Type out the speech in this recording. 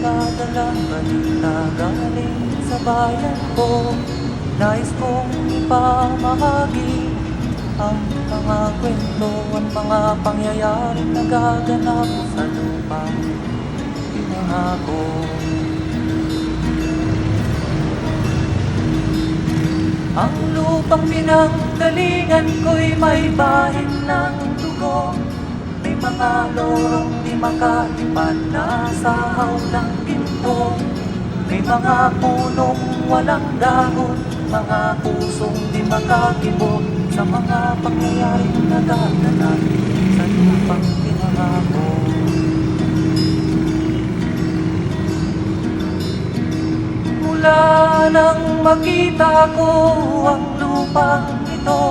nagdadalang balita galing sa bayan ko. Nais kong ipamahagi ang mga kwento at mga pangyayaring nagaganap sa lupang pinangako. Ang lupang pinanggalingan ko'y may bahid ng dugo. May mga lorong di makalipan na sa hawlang ginto. May mga punong walang dahon, mga pusong di makakibot sa mga pangyayaring nagaganap sa lupang pinangako. Mula nang makita ko ang lupang ito,